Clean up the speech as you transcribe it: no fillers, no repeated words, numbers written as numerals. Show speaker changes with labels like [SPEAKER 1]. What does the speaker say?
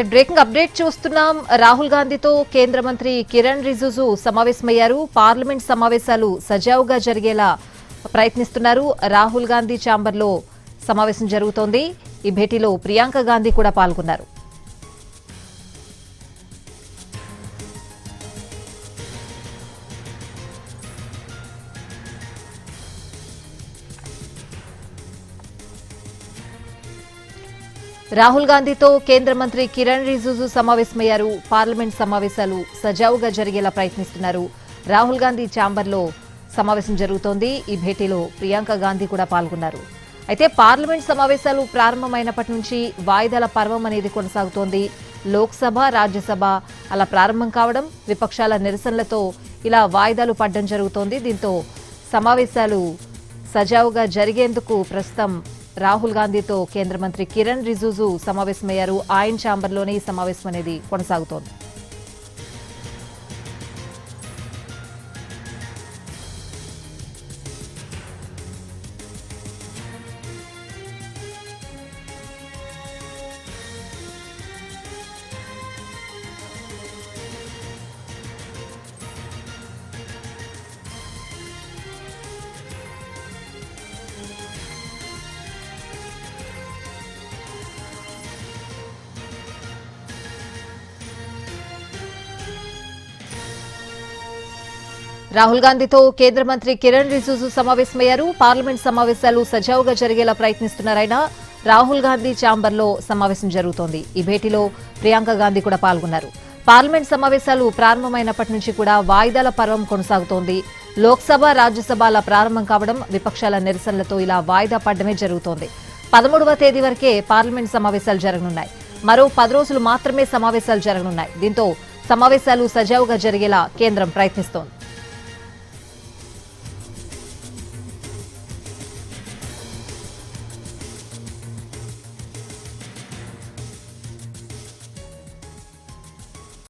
[SPEAKER 1] Breaking update చూస్తున్నాం. రాహుల్ గాంధీతో కేంద్ర మంత్రి కిరణ్ రిజిజు సమావేశమయ్యారు. పార్లమెంట్ సమావేశాలు సజావుగా జరిగేలా ప్రయత్నిస్తున్నారు. రాహుల్ గాంధీ ఛాంబర్లో సమావేశం జరుగుతోంది. ఈ భేటీలో ప్రియాంక గాంధీ కూడా పాల్గొన్నారు. రాహుల్ గాంధీతో కేంద్ర మంత్రి కిరణ్ రిజిజు సమావేశమయ్యారు. పార్లమెంట్ సమావేశాలు సజావుగా జరిగేలా ప్రయత్నిస్తున్నారు. రాహుల్ గాంధీ ఛాంబర్లో సమావేశం జరుగుతోంది. ఈ భేటీలో ప్రియాంక గాంధీ కూడా పాల్గొన్నారు. అయితే పార్లమెంట్ సమావేశాలు ప్రారంభమైనప్పటి నుంచి వాయిదాల పర్వం అనేది కొనసాగుతోంది. లోక్సభ, రాజ్యసభ అలా ప్రారంభం కావడం, విపక్షాల నిరసనలతో ఇలా వాయిదాలు పడడం జరుగుతోంది. దీంతో సమావేశాలు సజావుగా జరిగేందుకు ప్రస్తుతం రాహుల్ గాంధీతో కేంద్ర మంత్రి కిరణ్ రిజిజు సమావేశమయ్యారు. ఆయన ఛాంబర్లోనే ఈ సమావేశం అనేది కొనసాగుతోంది. రాహుల్ గాంధీతో కేంద్ర మంత్రి కిరణ్ రిజిజు సమావేశమయ్యారు. పార్లమెంట్ సమావేశాలు సజావుగా జరిగేలా ప్రయత్నిస్తున్నారాయన. రాహుల్ గాంధీ ఛాంబర్లో సమావేశం జరుగుతోంది. ఈ భేటీలో ప్రియాంక గాంధీ కూడా పాల్గొన్నారు. పార్లమెంట్ సమావేశాలు ప్రారంభమైనప్పటి నుంచి కూడా వాయిదాల పర్వం కొనసాగుతోంది. లోక్సభ, రాజ్యసభల ప్రారంభం కావడం, విపక్షాల నిరసనలతో ఇలా వాయిదా పడడమే జరుగుతోంది. 13వ తేదీ వరకే పార్లమెంట్ సమావేశాలు జరగనున్నాయి. మరో 10 రోజులు మాత్రమే సమావేశాలు జరగనున్నాయి. దీంతో సమావేశాలు సజావుగా జరిగేలా కేంద్రం ప్రయత్నిస్తోంది.